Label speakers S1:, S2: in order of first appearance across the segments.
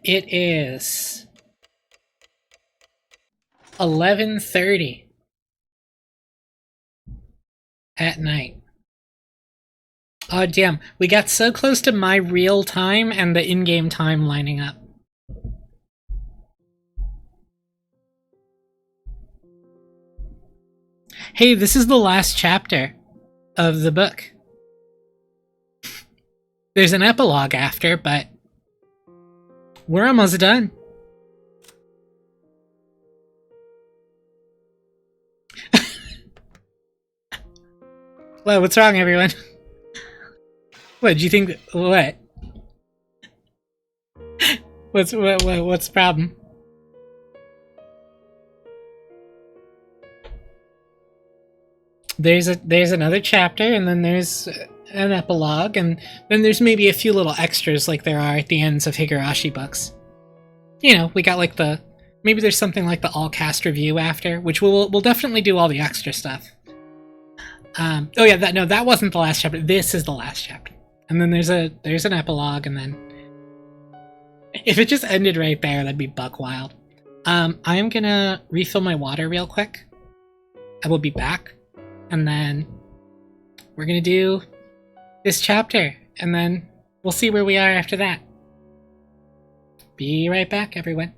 S1: It is 11:30 at night. Oh damn, we got so close to my real time and the in-game time lining up. Hey, this is the last chapter of the book. There's an epilogue after, but we're almost done. Well, what's wrong, everyone? What, do you think... What? What's the problem? There's another chapter, and then there's an epilogue, and then there's maybe a few little extras like there are at the ends of Higurashi books. You know, we got like the... Maybe there's something like the all-cast review after, which we'll definitely do all the extra stuff. Oh yeah, that wasn't the last chapter. This is the last chapter. And then there's an epilogue, and then... If it just ended right there, that'd be buck wild. I am gonna refill my water real quick. I will be back. And then we're gonna do this chapter, and then we'll see where we are after that. Be right back, everyone.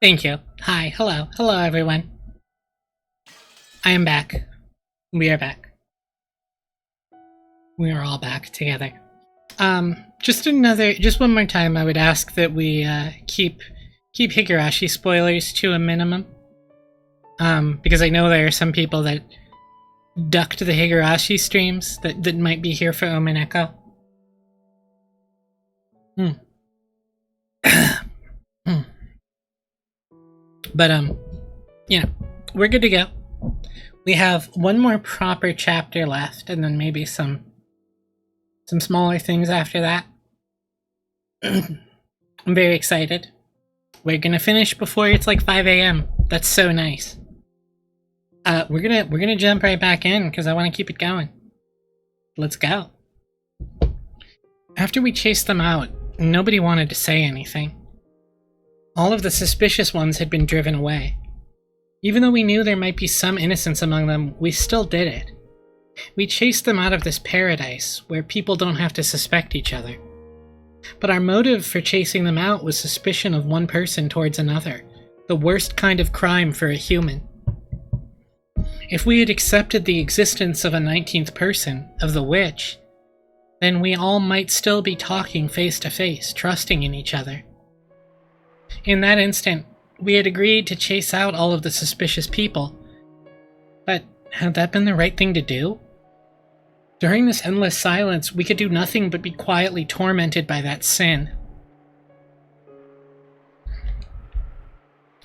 S1: Thank you. Hi, hello. Hello, everyone. I am back. We are back. We are all back together. Just one more time, I would ask that we keep Higurashi spoilers to a minimum. Because I know there are some people that ducked the Higurashi streams that might be here for Umineko. But we're good to go. We have one more proper chapter left, and then maybe some smaller things after that. I'm very excited. We're gonna finish before it's like 5 a.m. That's so nice. We're gonna jump right back in because I want to keep it going. Let's go. After we chased them out, nobody wanted to say anything. All of the suspicious ones had been driven away. Even though we knew there might be some innocence among them, we still did it. We chased them out of this paradise, where people don't have to suspect each other. But our motive for chasing them out was suspicion of one person towards another, the worst kind of crime for a human. If we had accepted the existence of a 19th person, of the witch, then we all might still be talking face to face, trusting in each other. In that instant, we had agreed to chase out all of the suspicious people. But had that been the right thing to do? During this endless silence, we could do nothing but be quietly tormented by that sin.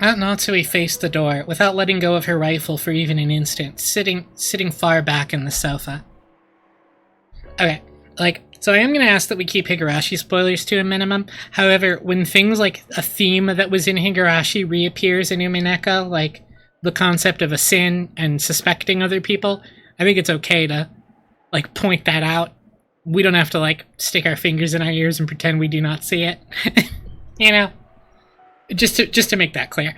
S1: Aunt Natsui faced the door, without letting go of her rifle for even an instant, sitting far back in the sofa. Okay, so I am going to ask that we keep Higurashi spoilers to a minimum. However, when things like a theme that was in Higurashi reappears in Umineko, like the concept of a sin and suspecting other people, I think it's okay to, point that out. We don't have to, stick our fingers in our ears and pretend we do not see it. Just to make that clear.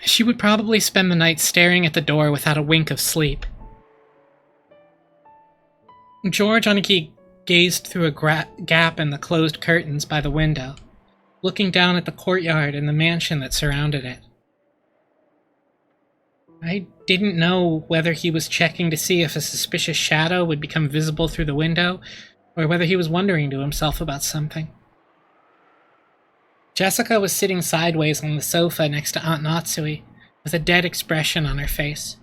S1: She would probably spend the night staring at the door without a wink of sleep. George Aniki gazed through a gap in the closed curtains by the window, looking down at the courtyard and the mansion that surrounded it. I didn't know whether he was checking to see if a suspicious shadow would become visible through the window, or whether he was wondering to himself about something. Jessica was sitting sideways on the sofa next to Aunt Natsui, with a dead expression on her face.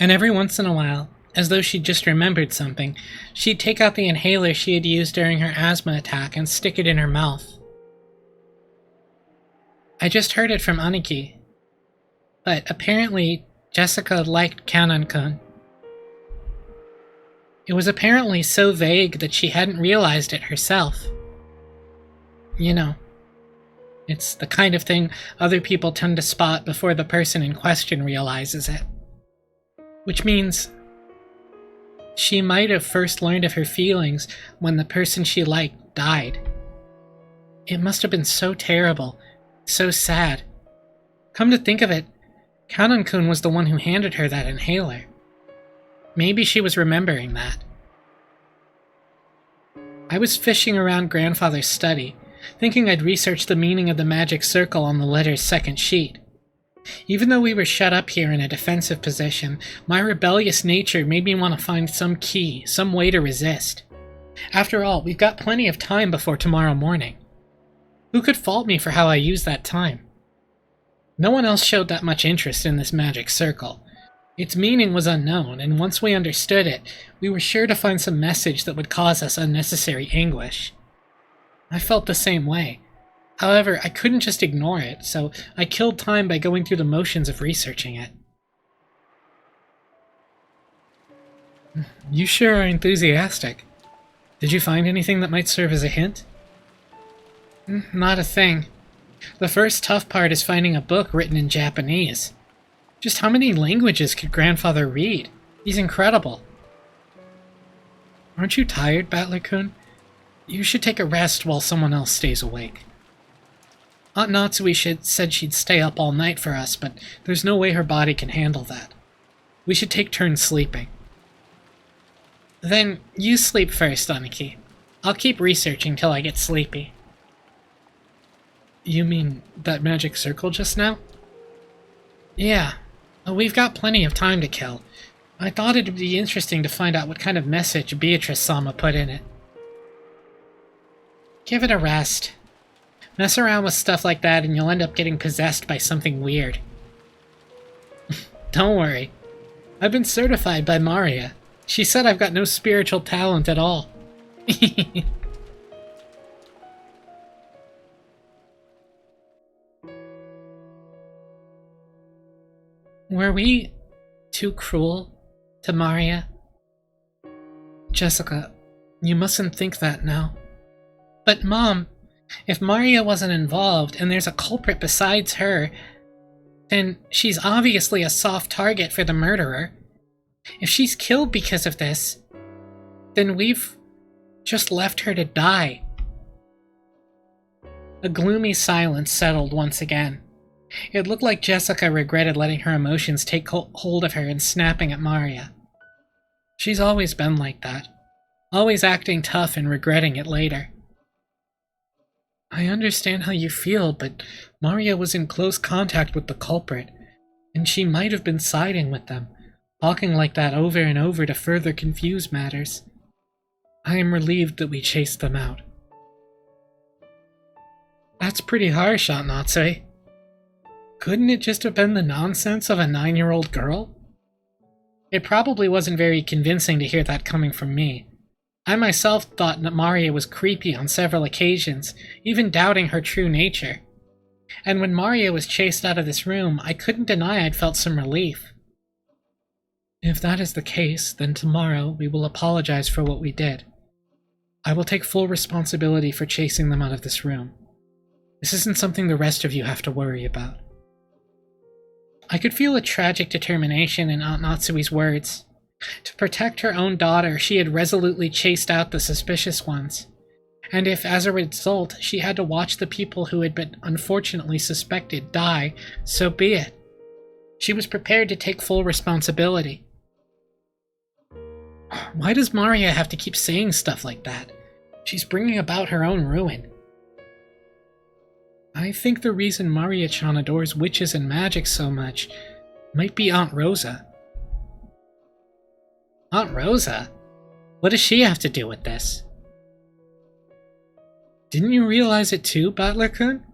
S1: And every once in a while, as though she just remembered something, she'd take out the inhaler she had used during her asthma attack and stick it in her mouth. I just heard it from Aniki, but apparently Jessica liked Kanan-kun. It was apparently so vague that she hadn't realized it herself. It's the kind of thing other people tend to spot before the person in question realizes it. Which means she might have first learned of her feelings when the person she liked died. It must have been so terrible, so sad. Come to think of it, Kanan-kun was the one who handed her that inhaler. Maybe she was remembering that. I was fishing around Grandfather's study, thinking I'd research the meaning of the magic circle on the letter's second sheet. Even though we were shut up here in a defensive position, my rebellious nature made me want to find some key, some way to resist. After all, we've got plenty of time before tomorrow morning. Who could fault me for how I used that time? No one else showed that much interest in this magic circle. Its meaning was unknown, and once we understood it, we were sure to find some message that would cause us unnecessary anguish. I felt the same way. However, I couldn't just ignore it, so I killed time by going through the motions of researching it. You sure are enthusiastic. Did you find anything that might serve as a hint? Not a thing. The first tough part is finding a book written in Japanese. Just how many languages could Grandfather read? He's incredible. Aren't you tired, Battler-kun? You should take a rest while someone else stays awake. Aunt Natsui said she'd stay up all night for us, but there's no way her body can handle that. We should take turns sleeping. Then you sleep first, Aniki. I'll keep researching till I get sleepy. You mean that magic circle just now? Yeah. We've got plenty of time to kill. I thought it'd be interesting to find out what kind of message Beatrice-sama put in it. Give it a rest. Mess around with stuff like that and you'll end up getting possessed by something weird. Don't worry. I've been certified by Maria. She said I've got no spiritual talent at all. Were we too cruel to Maria? Jessica, you mustn't think that now. But Mom, if Maria wasn't involved and there's a culprit besides her, then she's obviously a soft target for the murderer. If she's killed because of this, then we've just left her to die. A gloomy silence settled once again. It looked like Jessica regretted letting her emotions take hold of her and snapping at Maria. She's always been like that, always acting tough and regretting it later. I understand how you feel, but Maria was in close contact with the culprit, and she might have been siding with them, talking like that over and over to further confuse matters. I am relieved that we chased them out. That's pretty harsh, Aunt Natsue. Couldn't it just have been the nonsense of a 9-year-old girl? It probably wasn't very convincing to hear that coming from me. I myself thought that Maria was creepy on several occasions, even doubting her true nature. And when Maria was chased out of this room, I couldn't deny I'd felt some relief. If that is the case, then tomorrow we will apologize for what we did. I will take full responsibility for chasing them out of this room. This isn't something the rest of you have to worry about. I could feel a tragic determination in Aunt Natsue's words. To protect her own daughter, she had resolutely chased out the suspicious ones. And if, as a result, she had to watch the people who had been unfortunately suspected die, so be it. She was prepared to take full responsibility. Why does Maria have to keep saying stuff like that? She's bringing about her own ruin. I think the reason Maria-chan adores witches and magic so much might be Aunt Rosa. Aunt Rosa? What does she have to do with this? Didn't you realize it too, Butler-kun?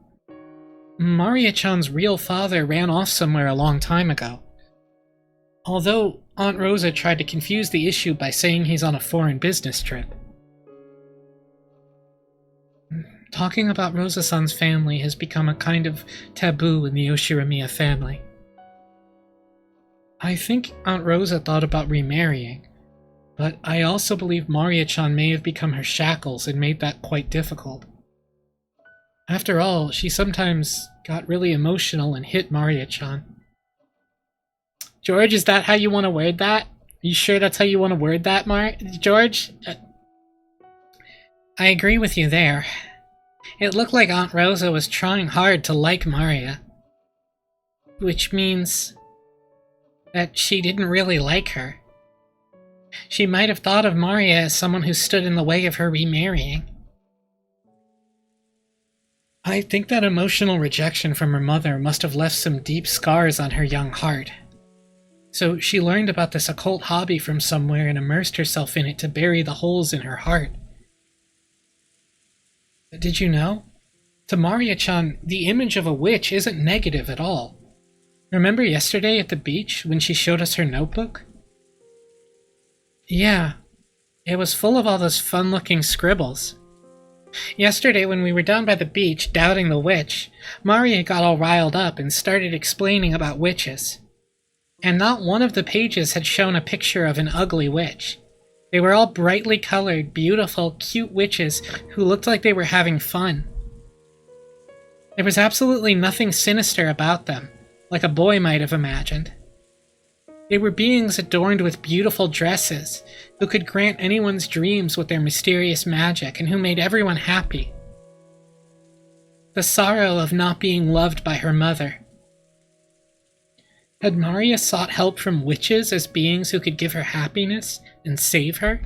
S1: Maria-chan's real father ran off somewhere a long time ago. Although Aunt Rosa tried to confuse the issue by saying he's on a foreign business trip. Talking about Rosa-san's family has become a kind of taboo in the Yoshiramiya family. I think Aunt Rosa thought about remarrying, but I also believe Maria-chan may have become her shackles and made that quite difficult. After all, she sometimes got really emotional and hit Maria-chan. George, is that how you want to word that? You sure that's how you want to word that, George? I agree with you there. It looked like Aunt Rosa was trying hard to like Maria. Which means that she didn't really like her. She might have thought of Maria as someone who stood in the way of her remarrying. I think that emotional rejection from her mother must have left some deep scars on her young heart. So she learned about this occult hobby from somewhere and immersed herself in it to bury the holes in her heart. Did you know? To Maria-chan, the image of a witch isn't negative at all. Remember yesterday at the beach when she showed us her notebook? Yeah, it was full of all those fun-looking scribbles. Yesterday when we were down by the beach doubting the witch, Maria got all riled up and started explaining about witches. And not one of the pages had shown a picture of an ugly witch. They were all brightly colored, beautiful, cute witches who looked like they were having fun. There was absolutely nothing sinister about them, like a boy might have imagined. They were beings adorned with beautiful dresses, who could grant anyone's dreams with their mysterious magic and who made everyone happy. The sorrow of not being loved by her mother. Had Maria sought help from witches as beings who could give her happiness and save her?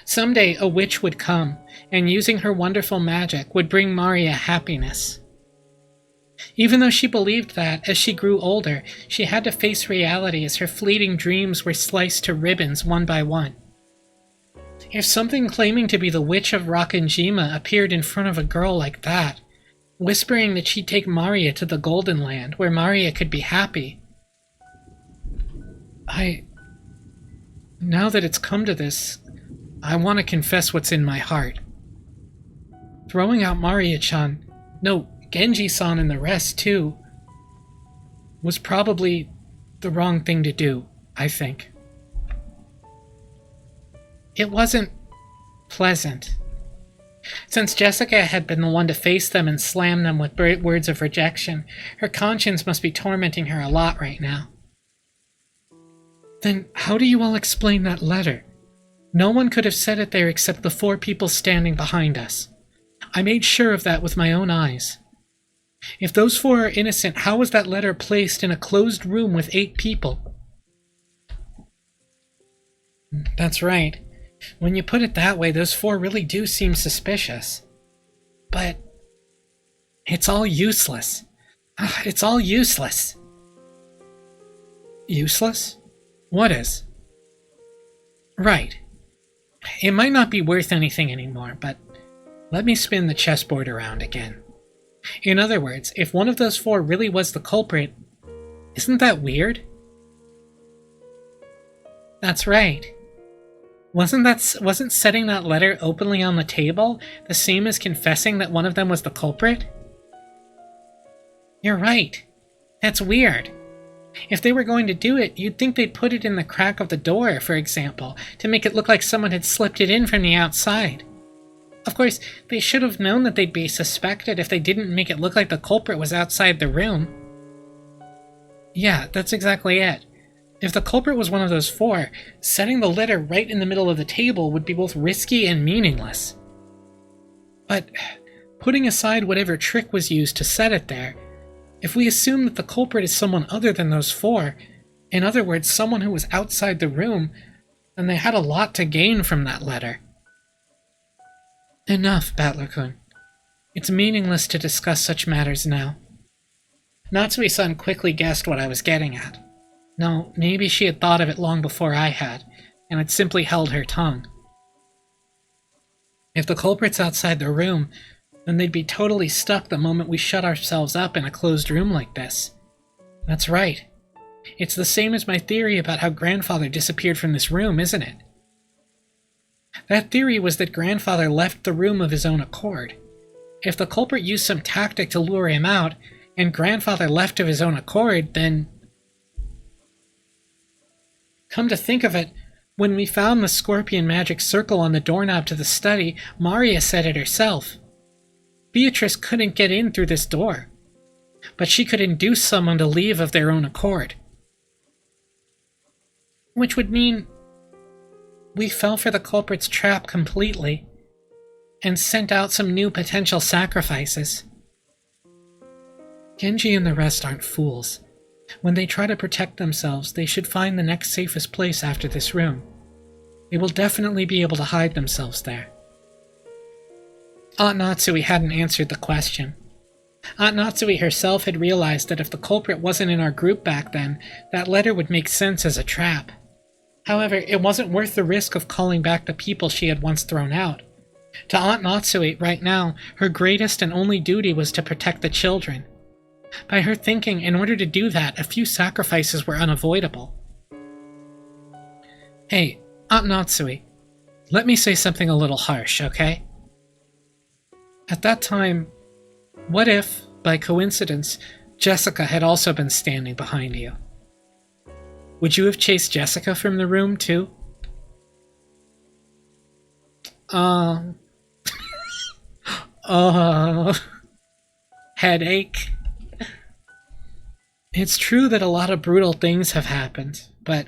S1: Someday a witch would come, and using her wonderful magic would bring Maria happiness. Even though she believed that, as she grew older, she had to face reality as her fleeting dreams were sliced to ribbons one by one. If something claiming to be the Witch of Rakanjima appeared in front of a girl like that, whispering that she'd take Maria to the Golden Land, where Maria could be happy, now that it's come to this, I want to confess what's in my heart. Throwing out Maria-chan, no, Genji-san and the rest too, was probably the wrong thing to do, I think. It wasn't pleasant. Since Jessica had been the one to face them and slam them with words of rejection, her conscience must be tormenting her a lot right now. Then how do you all explain that letter? No one could have said it there except the 4 people standing behind us. I made sure of that with my own eyes. If those 4 are innocent, how was that letter placed in a closed room with 8 people? That's right. When you put it that way, those 4 really do seem suspicious. But it's all useless. It's all useless. Useless? What is? Right. It might not be worth anything anymore, but let me spin the chessboard around again. In other words, if one of those 4 really was the culprit, isn't that weird? That's right. Wasn't setting that letter openly on the table the same as confessing that one of them was the culprit? You're right. That's weird. If they were going to do it, you'd think they'd put it in the crack of the door, for example, to make it look like someone had slipped it in from the outside. Of course, they should have known that they'd be suspected if they didn't make it look like the culprit was outside the room. Yeah, that's exactly it. If the culprit was one of those 4, setting the letter right in the middle of the table would be both risky and meaningless. But putting aside whatever trick was used to set it there, if we assume that the culprit is someone other than those 4, in other words, someone who was outside the room, then they had a lot to gain from that letter. Enough, Battler-kun. It's meaningless to discuss such matters now. Natsui-san quickly guessed what I was getting at. No, maybe she had thought of it long before I had, and had simply held her tongue. If the culprit's outside the room, then they'd be totally stuck the moment we shut ourselves up in a closed room like this. That's right. It's the same as my theory about how Grandfather disappeared from this room, isn't it? That theory was that Grandfather left the room of his own accord. If the culprit used some tactic to lure him out, and Grandfather left of his own accord, then... Come to think of it, when we found the scorpion magic circle on the doorknob to the study, Maria said it herself. Beatrice couldn't get in through this door, but she could induce someone to leave of their own accord. Which would mean we fell for the culprit's trap completely, and sent out some new potential sacrifices. Genji and the rest aren't fools. When they try to protect themselves, they should find the next safest place after this room. They will definitely be able to hide themselves there. Aunt Natsui hadn't answered the question. Aunt Natsui herself had realized that if the culprit wasn't in our group back then, that letter would make sense as a trap. However, it wasn't worth the risk of calling back the people she had once thrown out. To Aunt Natsui, right now, her greatest and only duty was to protect the children. By her thinking, in order to do that, a few sacrifices were unavoidable. Hey, Aunt Natsui, let me say something a little harsh, okay? At that time, what if, by coincidence, Jessica had also been standing behind you? Would you have chased Jessica from the room, too? Headache. It's true that a lot of brutal things have happened, but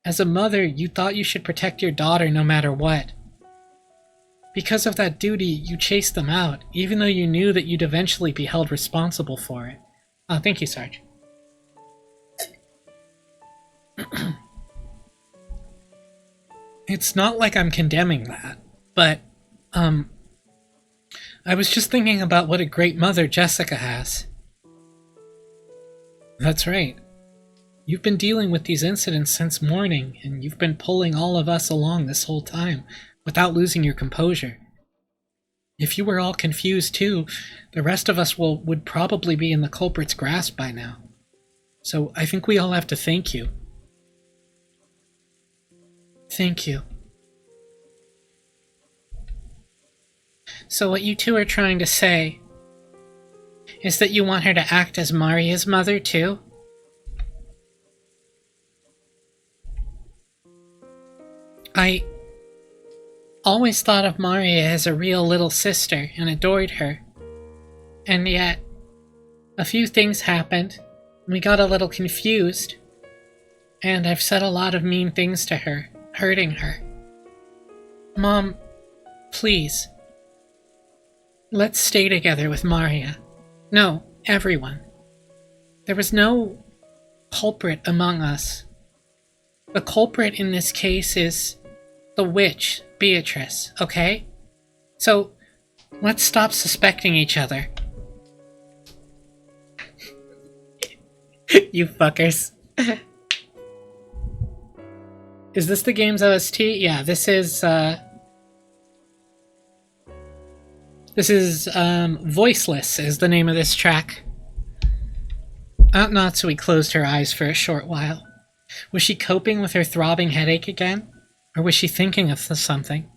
S1: as a mother, you thought you should protect your daughter no matter what. Because of that duty, you chased them out, even though you knew that you'd eventually be held responsible for it. Oh, thank you, Sarge. It's not like I'm condemning that, but, I was just thinking about what a great mother Jessica has. That's right. You've been dealing with these incidents since morning, and you've been pulling all of us along this whole time, without losing your composure. If you were all confused too, the rest of us would probably be in the culprit's grasp by now. So I think we all have to thank you. Thank you. So what you two are trying to say is that you want her to act as Maria's mother too? I always thought of Maria as a real little sister and adored her. And yet, a few things happened, we got a little confused, and I've said a lot of mean things to her, hurting her. Mom, please, let's stay together with Maria. No, everyone. There was no culprit among us. The culprit in this case is the witch, Beatrice, okay? So, let's stop suspecting each other. You fuckers. Is this the game's OST? Yeah, this is Voiceless is the name of this track. Aunt Natsui closed her eyes for a short while. Was she coping with her throbbing headache again? Or was she thinking of something?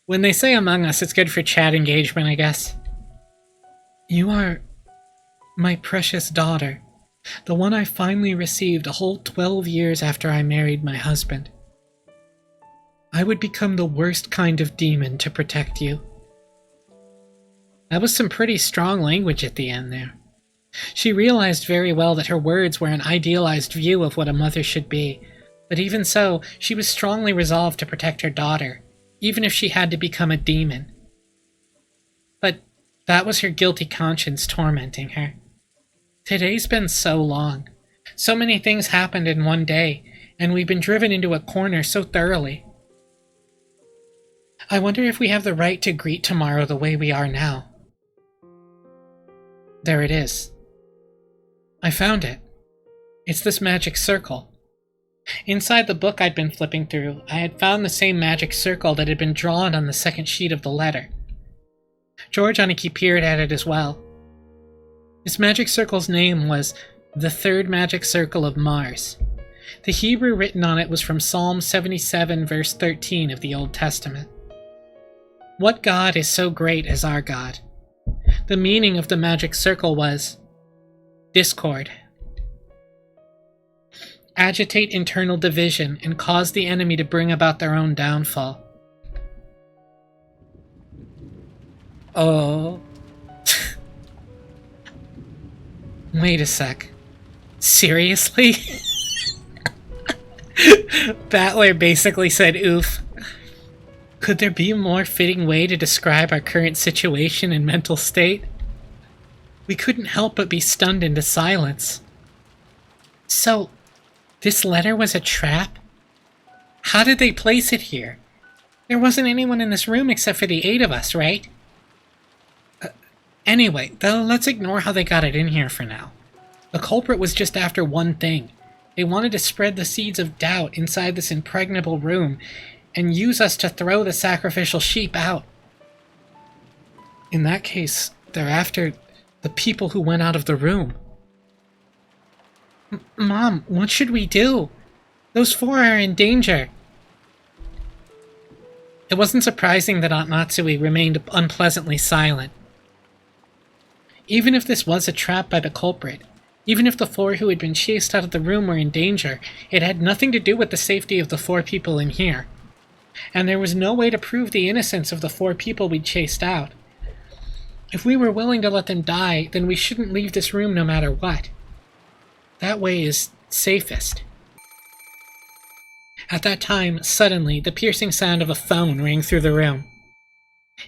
S1: When they say Among Us, it's good for chat engagement, I guess. You are my precious daughter, the one I finally received a whole 12 years after I married my husband. I would become the worst kind of demon to protect you. That was some pretty strong language at the end there. She realized very well that her words were an idealized view of what a mother should be, but even so, she was strongly resolved to protect her daughter, even if she had to become a demon. But that was her guilty conscience tormenting her. Today's been so long. So many things happened in one day, and we've been driven into a corner so thoroughly. I wonder if we have the right to greet tomorrow the way we are now. There it is. I found it. It's this magic circle. Inside the book I'd been flipping through, I had found the same magic circle that had been drawn on the second sheet of the letter. George Aniki peered at it as well. This magic circle's name was the Third Magic Circle of Mars. The Hebrew written on it was from Psalm 77 verse 13 of the Old Testament. What God is so great as our God? The meaning of the magic circle was discord. Agitate internal division and cause the enemy to bring about their own downfall. Oh. Wait a sec. Seriously? Battler basically said oof. Could there be a more fitting way to describe our current situation and mental state? We couldn't help but be stunned into silence. So, this letter was a trap? How did they place it here? There wasn't anyone in this room except for the 8 of us, right? Anyway, though, let's ignore how they got it in here for now. The culprit was just after one thing. They wanted to spread the seeds of doubt inside this impregnable room and use us to throw the sacrificial sheep out. In that case, they're after the people who went out of the room. Mom, what should we do? Those 4 are in danger. It wasn't surprising that Aunt Natsui remained unpleasantly silent. Even if this was a trap by the culprit, even if the 4 who had been chased out of the room were in danger, it had nothing to do with the safety of the 4 people in here. And there was no way to prove the innocence of the 4 people we'd chased out. If we were willing to let them die, then we shouldn't leave this room no matter what. That way is safest. At that time, suddenly, the piercing sound of a phone rang through the room.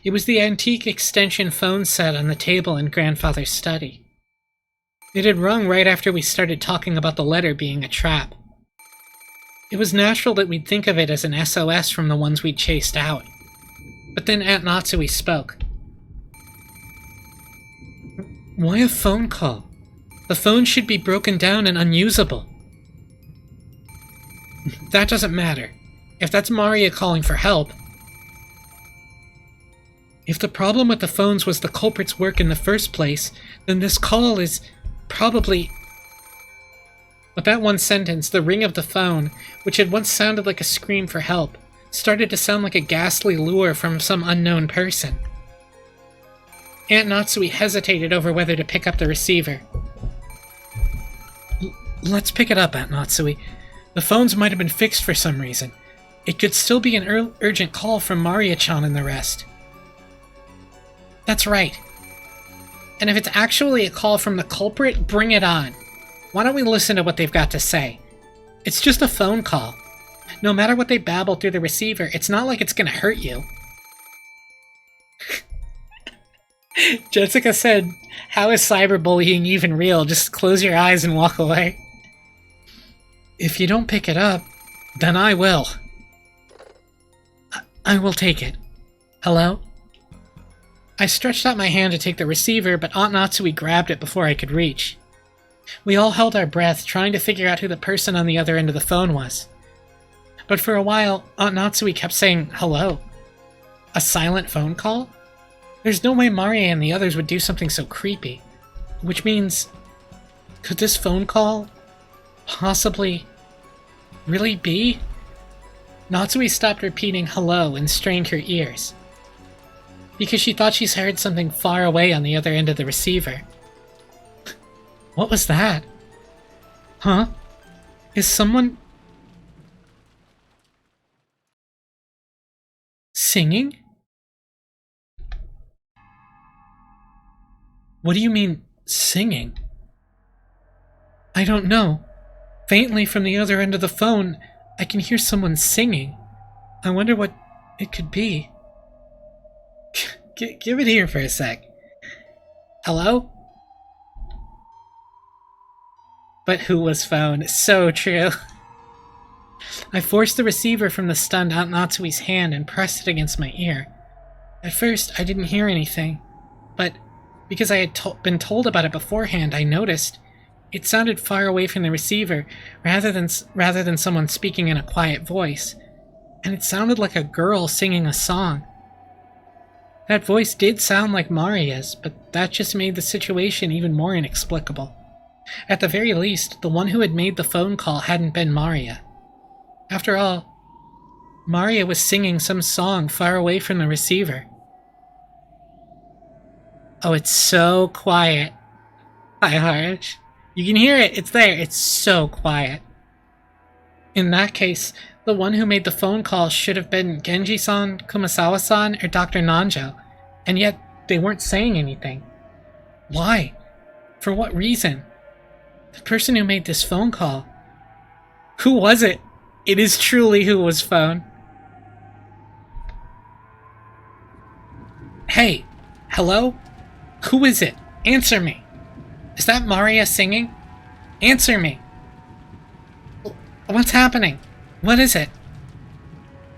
S1: It was the antique extension phone set on the table in Grandfather's study. It had rung right after we started talking about the letter being a trap. It was natural that we'd think of it as an SOS from the ones we'd chased out. But then Aunt Natsui spoke. Why a phone call? The phone should be broken down and unusable. That doesn't matter. If that's Maria calling for help. If the problem with the phones was the culprit's work in the first place, then this call is probably... With that one sentence, the ring of the phone, which had once sounded like a scream for help, started to sound like a ghastly lure from some unknown person. Aunt Natsui hesitated over whether to pick up the receiver. Let's pick it up, Aunt Natsui. The phones might have been fixed for some reason. It could still be an urgent call from Maria-chan and the rest. That's right. And if it's actually a call from the culprit, bring it on. Why don't we listen to what they've got to say? It's just a phone call. No matter what they babble through the receiver, it's not like it's gonna hurt you. Jessica said, how is cyberbullying even real? Just close your eyes and walk away. If you don't pick it up, then I will. I will take it. Hello? I stretched out my hand to take the receiver, but Aunt Natsui grabbed it before I could reach. We all held our breath, trying to figure out who the person on the other end of the phone was. But for a while, Aunt Natsui kept saying, hello. A silent phone call? There's no way Maria and the others would do something so creepy. Which means, could this phone call possibly really be? Natsui stopped repeating hello and strained her ears, because she thought she heard something far away on the other end of the receiver. What was that? Huh? Is someone singing? What do you mean, singing? I don't know. Faintly from the other end of the phone, I can hear someone singing. I wonder what it could be. Give it here for a sec. Hello? But who was phone? So true. I forced the receiver from the stunned Aunt Natsui's hand and pressed it against my ear. At first, I didn't hear anything, but because I had been told about it beforehand, I noticed it sounded far away from the receiver rather than someone speaking in a quiet voice, and it sounded like a girl singing a song. That voice did sound like Maria's, but that just made the situation even more inexplicable. At the very least, the one who had made the phone call hadn't been Maria. After all, Maria was singing some song far away from the receiver. Oh, it's so quiet. Hi, Harsh. You can hear it. It's there. It's so quiet. In that case, the one who made the phone call should have been Genji-san, Kumasawa-san, or Dr. Nanjo, and yet they weren't saying anything. Why? For what reason? The person who made this phone call. Who was it? It is truly who was phone. Hey, hello? Who is it? Answer me. Is that Maria singing? Answer me. What's happening? What is it?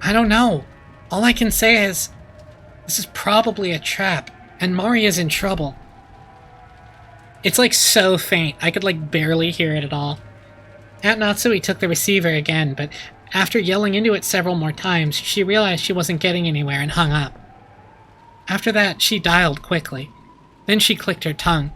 S1: I don't know. All I can say is, this is probably a trap, and Maria's in trouble. It's like so faint, I could like barely hear it at all. Aunt Natsui took the receiver again, but after yelling into it several more times, she realized she wasn't getting anywhere and hung up. After that, she dialed quickly. Then she clicked her tongue.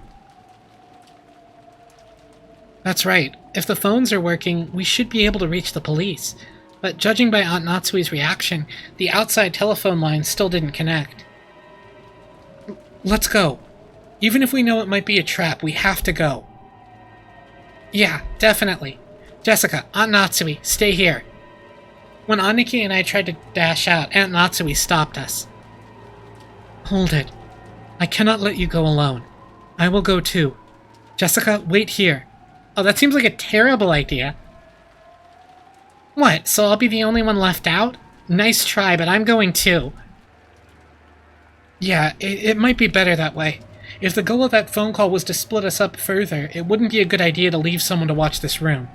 S1: That's right. If the phones are working, we should be able to reach the police. But judging by Aunt Natsui's reaction, the outside telephone line still didn't connect. Let's go. Even if we know it might be a trap, we have to go. Yeah, definitely. Jessica, Aunt Natsui, stay here. When Aniki and I tried to dash out, Aunt Natsui stopped us. Hold it. I cannot let you go alone. I will go too. Jessica, wait here. Oh, that seems like a terrible idea. What, so I'll be the only one left out? Nice try, but I'm going too. Yeah, it might be better that way. If the goal of that phone call was to split us up further, it wouldn't be a good idea to leave someone to watch this room.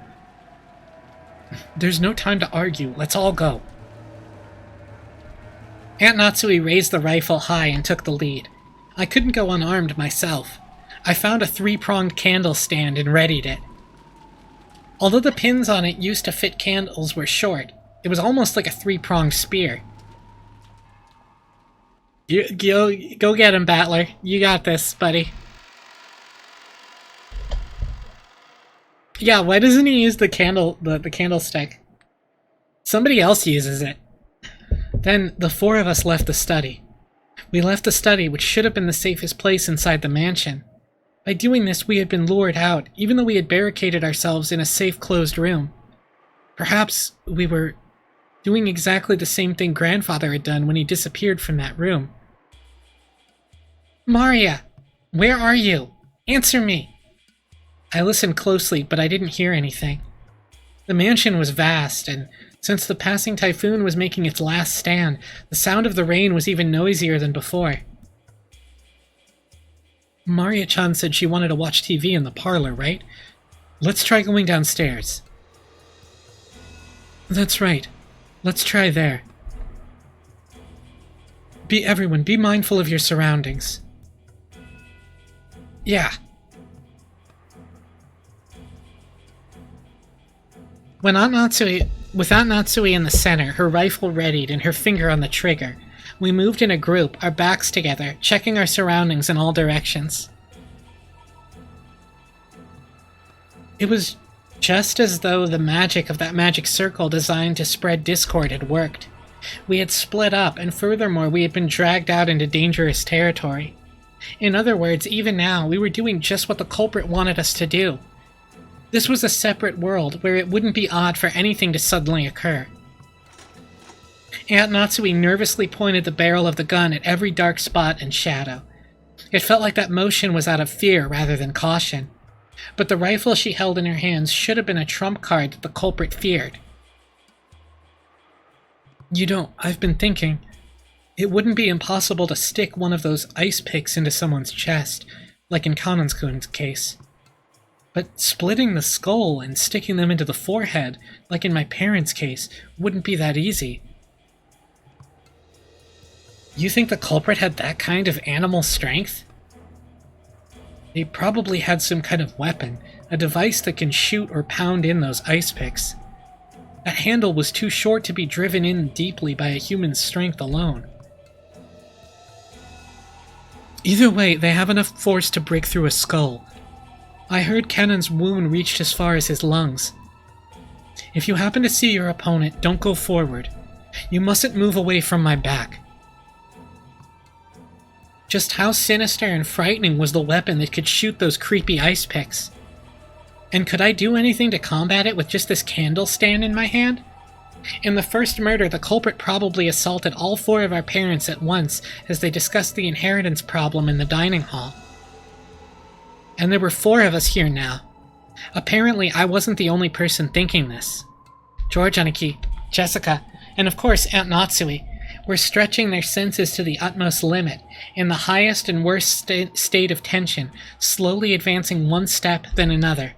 S1: There's no time to argue. Let's all go. Aunt Natsui raised the rifle high and took the lead. I couldn't go unarmed myself. I found a 3-pronged candle stand and readied it. Although the pins on it used to fit candles were short, it was almost like a 3-pronged spear. Go get him, Battler. You got this, buddy. Yeah, why doesn't he use the candlestick? Somebody else uses it. Then the 4 of us left the study. We left the study, which should have been the safest place inside the mansion. By doing this, we had been lured out, even though we had barricaded ourselves in a safe, closed room. Perhaps we were doing exactly the same thing Grandfather had done when he disappeared from that room. Maria, where are you? Answer me. I listened closely, but I didn't hear anything. The mansion was vast, and since the passing typhoon was making its last stand, the sound of the rain was even noisier than before. Maria-chan said she wanted to watch TV in the parlor, right? Let's try going downstairs. That's right. Let's try there. Everyone, be mindful of your surroundings. Yeah. With Aunt Natsui in the center, her rifle readied and her finger on the trigger, we moved in a group, our backs together, checking our surroundings in all directions. It was just as though the magic of that magic circle designed to spread discord had worked. We had split up, and furthermore, we had been dragged out into dangerous territory. In other words, even now, we were doing just what the culprit wanted us to do. This was a separate world where it wouldn't be odd for anything to suddenly occur. Aunt Natsui nervously pointed the barrel of the gun at every dark spot and shadow. It felt like that motion was out of fear rather than caution. But the rifle she held in her hands should have been a trump card that the culprit feared. I've been thinking, it wouldn't be impossible to stick one of those ice picks into someone's chest, like in Kanon's case. But splitting the skull and sticking them into the forehead, like in my parents' case, wouldn't be that easy. You think the culprit had that kind of animal strength? They probably had some kind of weapon, a device that can shoot or pound in those ice picks. That handle was too short to be driven in deeply by a human's strength alone. Either way, they have enough force to break through a skull. I heard Kennon's wound reached as far as his lungs. If you happen to see your opponent, don't go forward. You mustn't move away from my back. Just how sinister and frightening was the weapon that could shoot those creepy ice picks? And could I do anything to combat it with just this candle stand in my hand? In the first murder, the culprit probably assaulted all 4 of our parents at once as they discussed the inheritance problem in the dining hall. And there were 4 of us here now. Apparently, I wasn't the only person thinking this. George Aniki, Jessica, and of course Aunt Natsui were stretching their senses to the utmost limit, in the highest and worst state of tension, slowly advancing one step then another.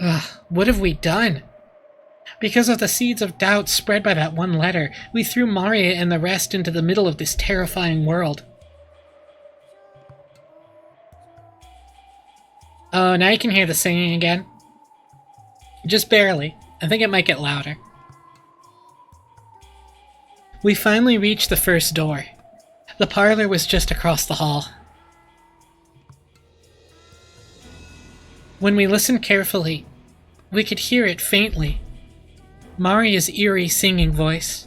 S1: Ugh, what have we done? Because of the seeds of doubt spread by that one letter, we threw Maria and the rest into the middle of this terrifying world. Oh, now you can hear the singing again. Just barely. I think it might get louder. We finally reached the first door. The parlor was just across the hall. When we listened carefully, we could hear it faintly. Maria's eerie singing voice.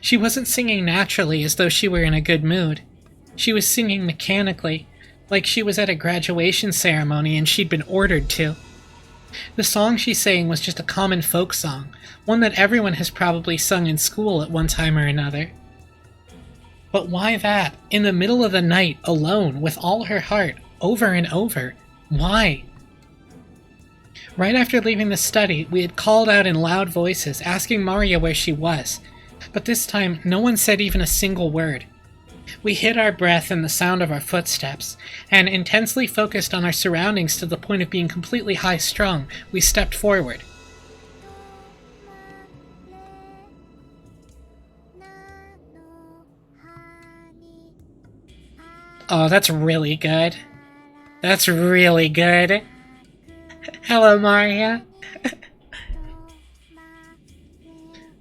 S1: She wasn't singing naturally as though she were in a good mood. She was singing mechanically, like she was at a graduation ceremony and she'd been ordered to. The song she sang was just a common folk song, one that everyone has probably sung in school at one time or another. But why that? In the middle of the night, alone, with all her heart, over and over? Why? Right after leaving the study, we had called out in loud voices, asking Maria where she was. But this time, no one said even a single word. We hid our breath in the sound of our footsteps, and intensely focused on our surroundings to the point of being completely high-strung, we stepped forward. Oh, that's really good. That's really good. Hello, Maria.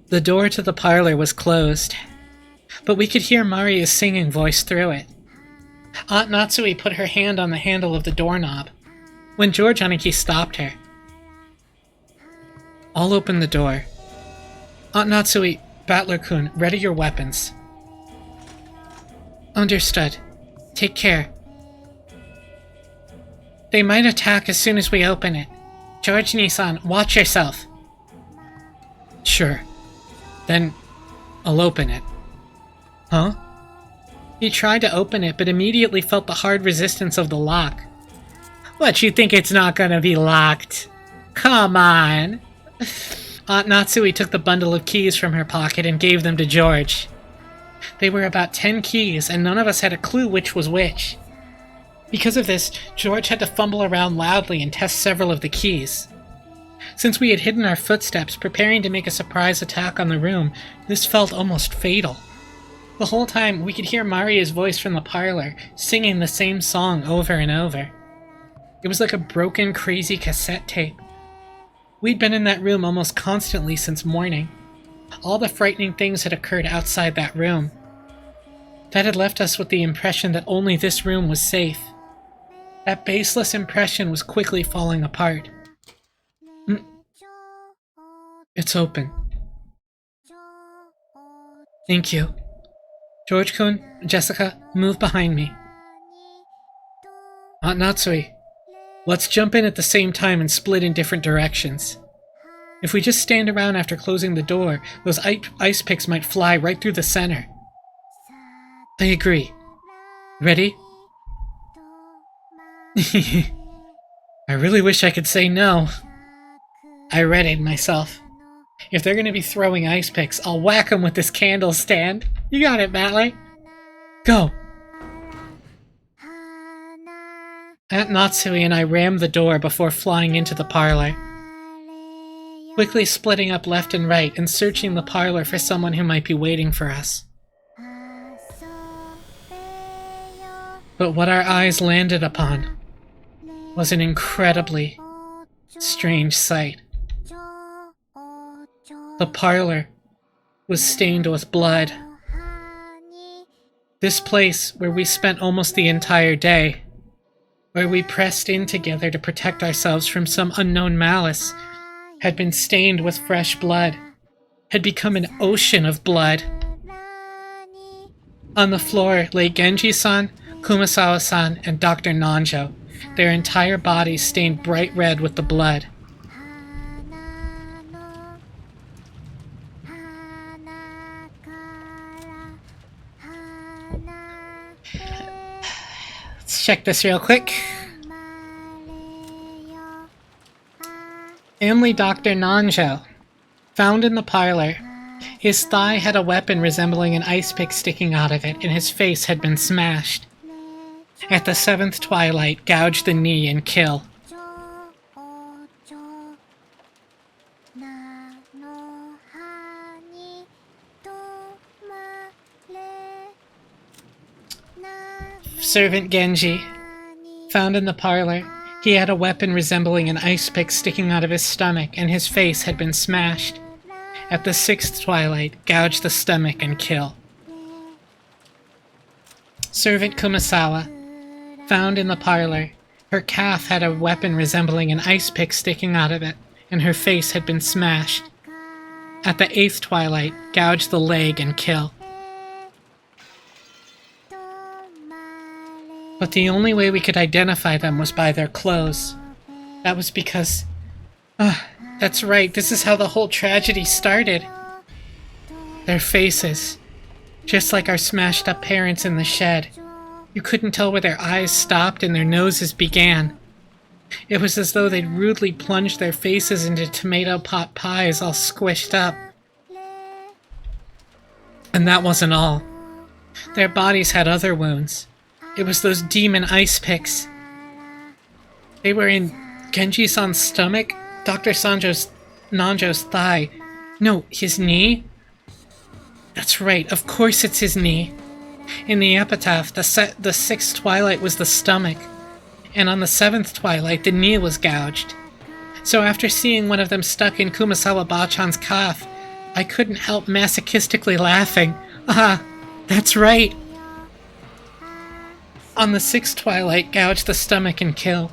S1: The door to the parlor was closed, but we could hear Maria's singing voice through it. Aunt Natsui put her hand on the handle of the doorknob, when George Aniki stopped her. I'll open the door. Aunt Natsui, Battler-kun, ready your weapons. Understood. Take care. They might attack as soon as we open it. George Nisan, watch yourself. Sure. Then, I'll open it. Huh? He tried to open it, but immediately felt the hard resistance of the lock. What, you think it's not gonna be locked? Come on! Aunt Natsui took the bundle of keys from her pocket and gave them to George. They were about 10 keys, and none of us had a clue which was which. Because of this, George had to fumble around loudly and test several of the keys. Since we had hidden our footsteps, preparing to make a surprise attack on the room, this felt almost fatal. The whole time, we could hear Maria's voice from the parlor, singing the same song over and over. It was like a broken, crazy cassette tape. We'd been in that room almost constantly since morning. All the frightening things had occurred outside that room. That had left us with the impression that only this room was safe. That baseless impression was quickly falling apart. It's open. Thank you. George-kun, Jessica, move behind me. Aunt Natsui, let's jump in at the same time and split in different directions. If we just stand around after closing the door, those ice picks might fly right through the center. I agree. Ready? I really wish I could say no. I readied myself. If they're gonna be throwing ice picks, I'll whack them with this candle stand. You got it, Batley. Go! Aunt Natsui and I rammed the door before flying into the parlor. Quickly splitting up left and right and searching the parlor for someone who might be waiting for us. But what our eyes landed upon was an incredibly strange sight. The parlor was stained with blood. This place where we spent almost the entire day, where we pressed in together to protect ourselves from some unknown malice, had been stained with fresh blood, had become an ocean of blood. On the floor lay Genji-san, Kumasawa-san, and Dr. Nanjo, their entire bodies stained bright red with the blood. Let's check this real quick. Family Dr. Nanjo, found in the parlor. His thigh had a weapon resembling an ice pick sticking out of it, and his face had been smashed. At the 7th twilight, gouge the knee and kill. Servant Genji, found in the parlor. He had a weapon resembling an ice pick sticking out of his stomach, and his face had been smashed. At the 6th twilight, gouge the stomach and kill. Servant Kumasawa, found in the parlor. Her calf had a weapon resembling an ice pick sticking out of it, and her face had been smashed. At the 8th twilight, gouge the leg and kill. But the only way we could identify them was by their clothes. That was because... that's right, this is how the whole tragedy started. Their faces. Just like our smashed up parents in the shed. You couldn't tell where their eyes stopped and their noses began. It was as though they'd rudely plunged their faces into tomato pot pies all squished up. And that wasn't all. Their bodies had other wounds. It was those demon ice picks. They were in Genji-san's stomach, Dr. Nanjo's thigh. No, his knee? That's right, of course it's his knee. In the epitaph, the sixth twilight was the stomach, and on the seventh twilight, the knee was gouged. So after seeing one of them stuck in Kumasawa Bachan's calf, I couldn't help masochistically laughing. Ah, that's right. On the sixth twilight, gouge the stomach and kill.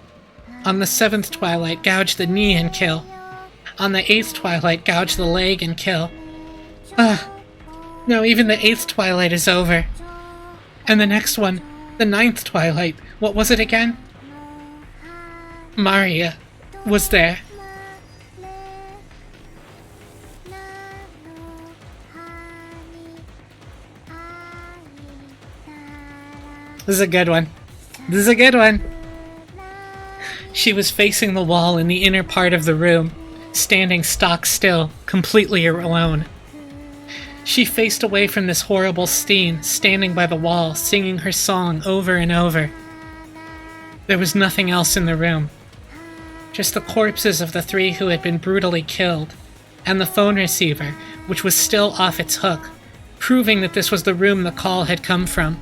S1: On the seventh twilight, gouge the knee and kill. On the eighth twilight, gouge the leg and kill. Ah, no, even the eighth twilight is over. And the next one, the ninth twilight, what was it again? Maria was there. This is a good one. This is a good one. She was facing the wall in the inner part of the room, standing stock still, completely alone. She faced away from this horrible Steen, standing by the wall, singing her song over and over. There was nothing else in the room. Just the corpses of the three who had been brutally killed, and the phone receiver, which was still off its hook, proving that this was the room the call had come from.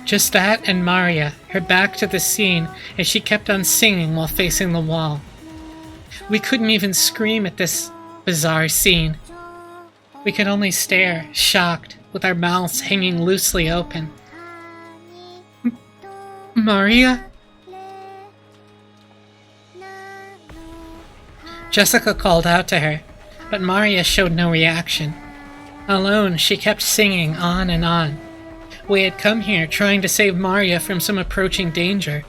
S1: Just that and Maria, her back to the scene, as she kept on singing while facing the wall. We couldn't even scream at this bizarre scene. We could only stare, shocked, with our mouths hanging loosely open. Maria? Jessica called out to her, but Maria showed no reaction. Alone, she kept singing on and on. We had come here trying to save Maria from some approaching danger.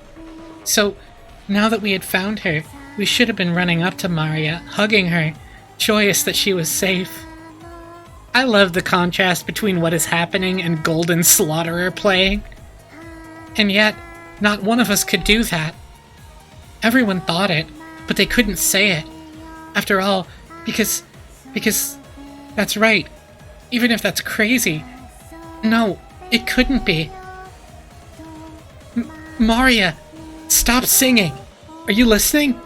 S1: So, now that we had found her, we should have been running up to Maria, hugging her, joyous that she was safe. I love the contrast between what is happening and Golden Slaughterer playing. And yet, not one of us could do that. Everyone thought it, but they couldn't say it. After all, because that's right. Even if that's crazy. No, it couldn't be. Maria, stop singing. Are you listening?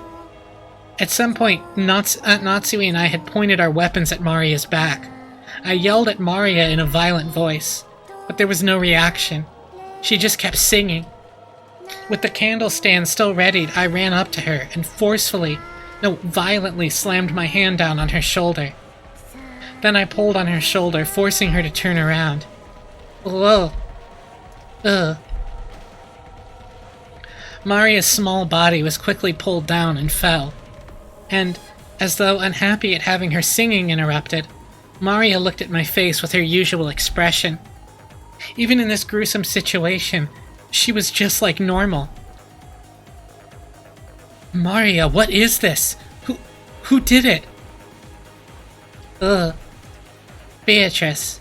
S1: At some point, Natsui and I had pointed our weapons at Maria's back. I yelled at Maria in a violent voice, but there was no reaction. She just kept singing. With the candle stand still readied, I ran up to her and violently slammed my hand down on her shoulder. Then I pulled on her shoulder, forcing her to turn around. Whoa. Ugh. Maria's small body was quickly pulled down and fell. And, as though unhappy at having her singing interrupted, Maria looked at my face with her usual expression. Even in this gruesome situation, she was just like normal. Maria, what is this? Who did it? Beatrice.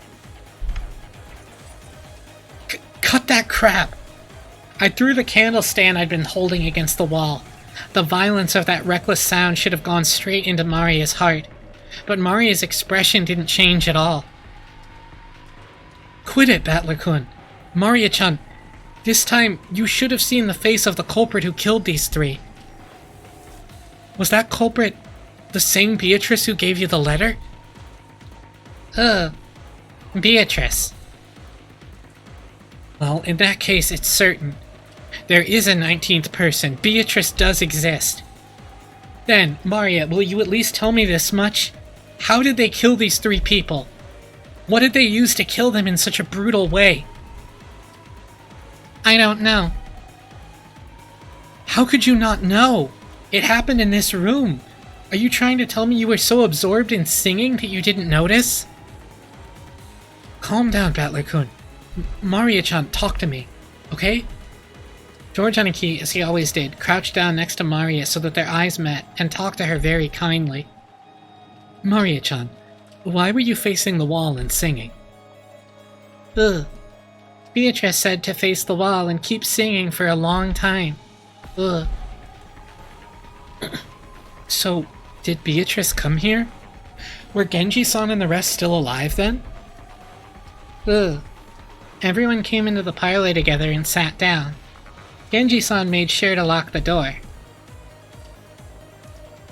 S1: Cut that crap! I threw the candle stand I'd been holding against the wall. The violence of that reckless sound should have gone straight into Maria's heart, but Maria's expression didn't change at all. Quit it, Battler-kun. Maria-chan, this time you should have seen the face of the culprit who killed these three. Was that culprit the same Beatrice who gave you the letter? Beatrice. Well, in that case, it's certain. There is a 19th person. Beatrice does exist. Then, Maria, will you at least tell me this much? How did they kill these three people? What did they use to kill them in such a brutal way? I don't know. How could you not know? It happened in this room. Are you trying to tell me you were so absorbed in singing that you didn't notice? Calm down, Battler-kun. Maria-chan, talk to me, okay? George Aniki, as he always did, crouched down next to Maria so that their eyes met and talked to her very kindly. Maria-chan, why were you facing the wall and singing? Ugh. Beatrice said to face the wall and keep singing for a long time. Ugh. So, did Beatrice come here? Were Genji-san and the rest still alive then? Ugh. Everyone came into the parlor together and sat down. Genji-san made sure to lock the door.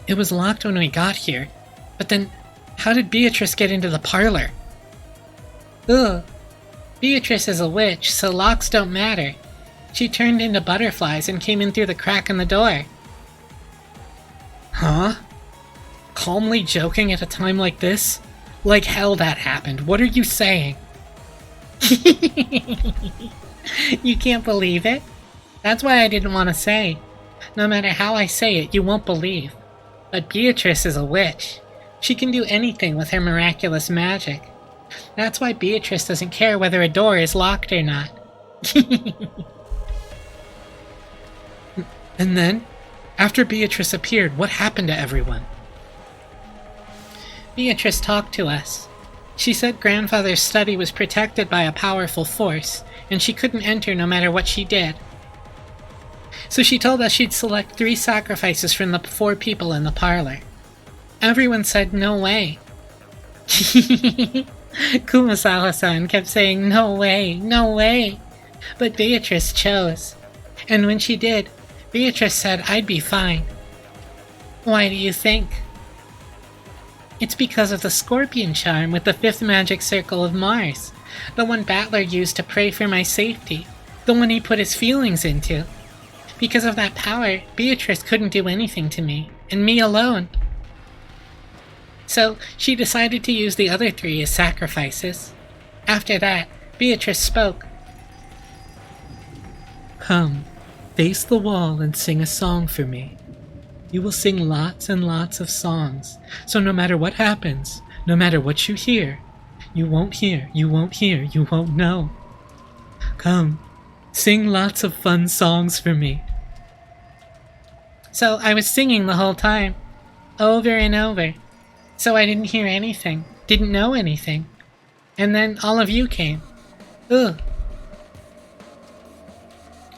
S1: It was locked when we got here, but then how did Beatrice get into the parlor? Ugh. Beatrice is a witch, so locks don't matter. She turned into butterflies and came in through the crack in the door. Huh? Calmly joking at a time like this? Like hell that happened. What are you saying? You can't believe it? That's why I didn't want to say. No matter how I say it, you won't believe. But Beatrice is a witch. She can do anything with her miraculous magic. That's why Beatrice doesn't care whether a door is locked or not. And then, after Beatrice appeared, what happened to everyone? Beatrice talked to us. She said grandfather's study was protected by a powerful force, and she couldn't enter no matter what she did. So she told us she'd select 3 sacrifices from the 4 people in the parlor. Everyone said no way. Kumasawa-san kept saying no way, no way. But Beatrice chose. And when she did, Beatrice said I'd be fine. Why do you think? It's because of the scorpion charm with the 5th magic circle of Mars. The one Battler used to pray for my safety. The one he put his feelings into. Because of that power, Beatrice couldn't do anything to me. And me alone. So, she decided to use the other 3 as sacrifices. After that, Beatrice spoke. Come, face the wall and sing a song for me. You will sing lots and lots of songs, so no matter what happens, no matter what you hear, you won't hear, you won't hear, you won't know. Come, sing lots of fun songs for me. So I was singing the whole time, over and over. So I didn't hear anything, didn't know anything. And then all of you came. Ugh.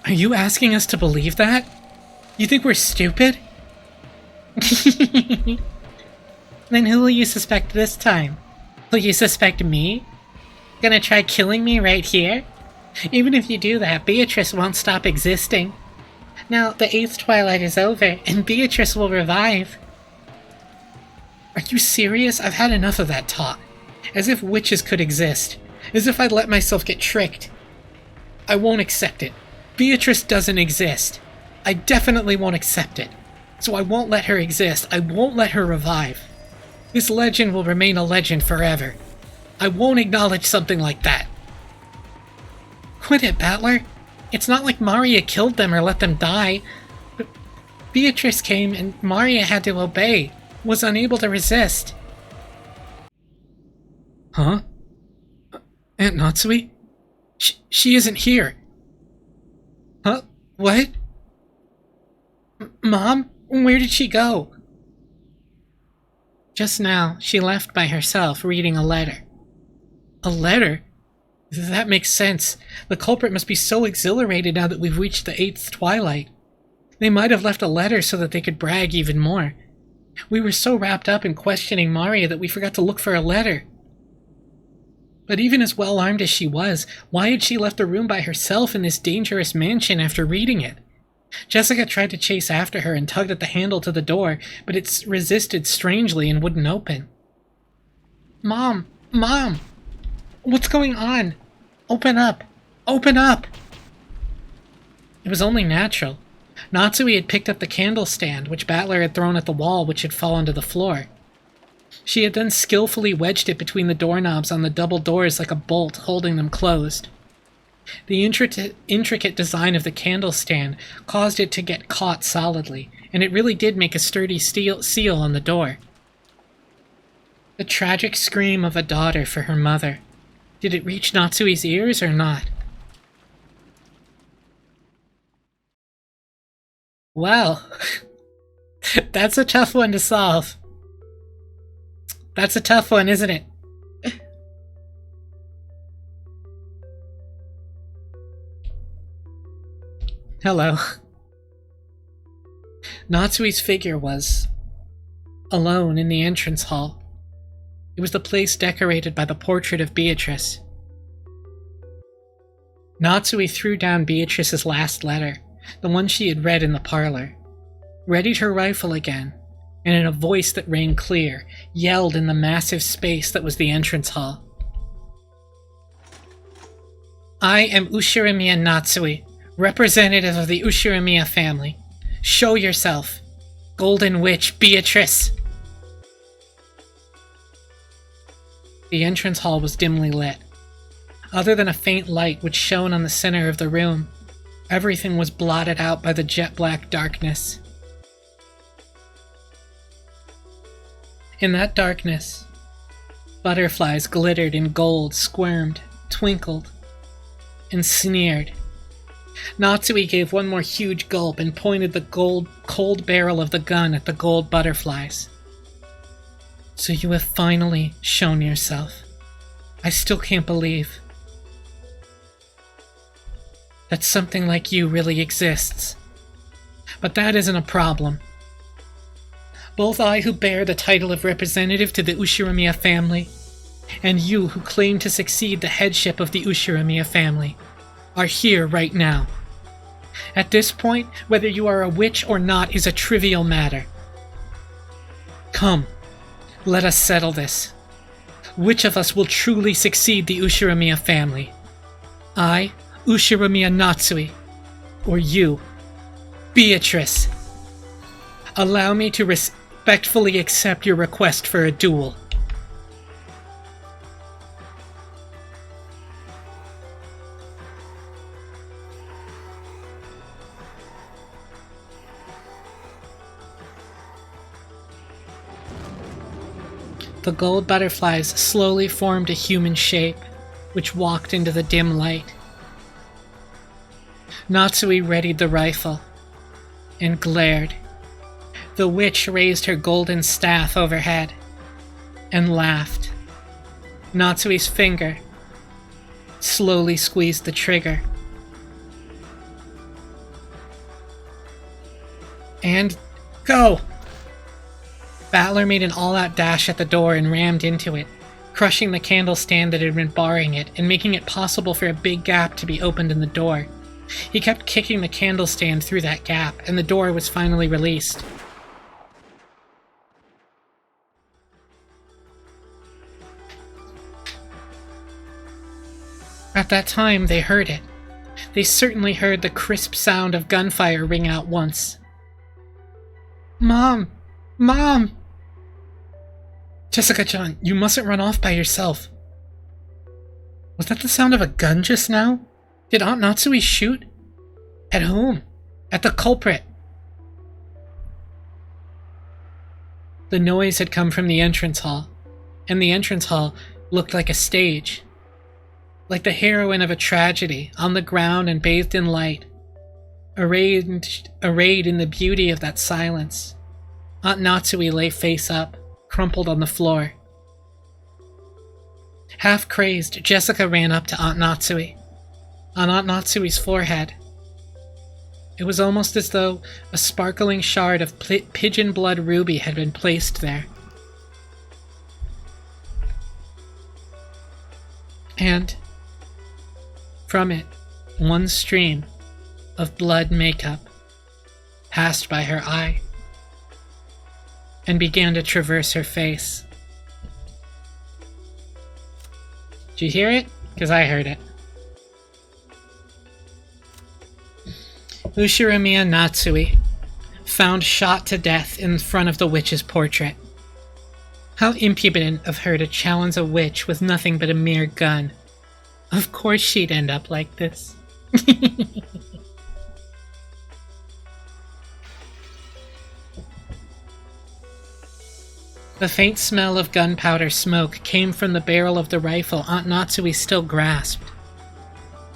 S1: Are you asking us to believe that? You think we're stupid? Then who will you suspect this time? Will you suspect me? Gonna try killing me right here? Even if you do that, Beatrice won't stop existing. Now, the 8th twilight is over, and Beatrice will revive. Are you serious? I've had enough of that talk. As if witches could exist. As if I'd let myself get tricked. I won't accept it. Beatrice doesn't exist. I definitely won't accept it. So I won't let her exist. I won't let her revive. This legend will remain a legend forever. I won't acknowledge something like that. Quit it, Battler. It's not like Maria killed them or let them die. But Beatrice came and Maria had to obey. Was unable to resist. Huh? Aunt Natsui? She isn't here. Huh? What? Mom? Where did she go? Just now, she left by herself, reading a letter. A letter? That makes sense. The culprit must be so exhilarated now that we've reached the 8th twilight. They might have left a letter so that they could brag even more. We were so wrapped up in questioning Maria that we forgot to look for a letter. But even as well-armed as she was, why had she left the room by herself in this dangerous mansion after reading it? Jessica tried to chase after her and tugged at the handle to the door, but it resisted strangely and wouldn't open. Mom! Mom! What's going on? Open up! Open up! It was only natural. Natsui had picked up the candle stand, which Battler had thrown at the wall, which had fallen to the floor. She had then skillfully wedged it between the doorknobs on the double doors like a bolt, holding them closed. The intricate design of the candle stand caused it to get caught solidly, and it really did make a sturdy seal on the door. The tragic scream of a daughter for her mother. Did it reach Natsui's ears or not? Well, that's a tough one to solve. That's a tough one, isn't it? Hello. Natsui's figure was alone in the entrance hall. It was the place decorated by the portrait of Beatrice. Natsui threw down Beatrice's last letter, the one she had read in the parlor, readied her rifle again, and in a voice that rang clear, yelled in the massive space that was the entrance hall. I am Ushirimiya Natsui, representative of the Ushirimiya family. Show yourself. Golden Witch Beatrice! The entrance hall was dimly lit. Other than a faint light which shone on the center of the room, everything was blotted out by the jet-black darkness. In that darkness, butterflies glittered in gold, squirmed, twinkled, and sneered. Natsui gave one more huge gulp and pointed the cold barrel of the gun at the gold butterflies. So you have finally shown yourself. I still can't believe that something like you really exists. But that isn't a problem. Both I, who bear the title of representative to the Ushirimiya family, and you, who claim to succeed the headship of the Ushirimiya family, are here right now. At this point, whether you are a witch or not is a trivial matter. Come, let us settle this. Which of us will truly succeed the Ushirimiya family? I, Ushirimiya Natsui, or you, Beatrice? Allow me to respectfully accept your request for a duel. The gold butterflies slowly formed a human shape, which walked into the dim light. Natsui readied the rifle and glared. The witch raised her golden staff overhead and laughed. Natsui's finger slowly squeezed the trigger. And go! Battler made an all-out dash at the door and rammed into it, crushing the candle stand that had been barring it and making it possible for a big gap to be opened in the door. He kept kicking the candle stand through that gap, and the door was finally released. At that time, they heard it. They certainly heard the crisp sound of gunfire ring out once. Mom! Mom! Jessica-chan, you mustn't run off by yourself. Was that the sound of a gun just now? Did Aunt Natsui shoot? At whom? At the culprit. The noise had come from the entrance hall, and the entrance hall looked like a stage. Like the heroine of a tragedy, on the ground and bathed in light, arrayed in the beauty of that silence. Aunt Natsui lay face up, crumpled on the floor. Half crazed, Jessica ran up to Aunt Natsui. On Aunt Natsui's forehead, it was almost as though a sparkling shard of pigeon blood ruby had been placed there. And from it, one stream of blood makeup passed by her eye and began to traverse her face. Did you hear it? Because I heard it. Ushirimiya Natsui, found shot to death in front of the witch's portrait. How impudent of her to challenge a witch with nothing but a mere gun. Of course she'd end up like this. The faint smell of gunpowder smoke came from the barrel of the rifle Aunt Natsui still grasped.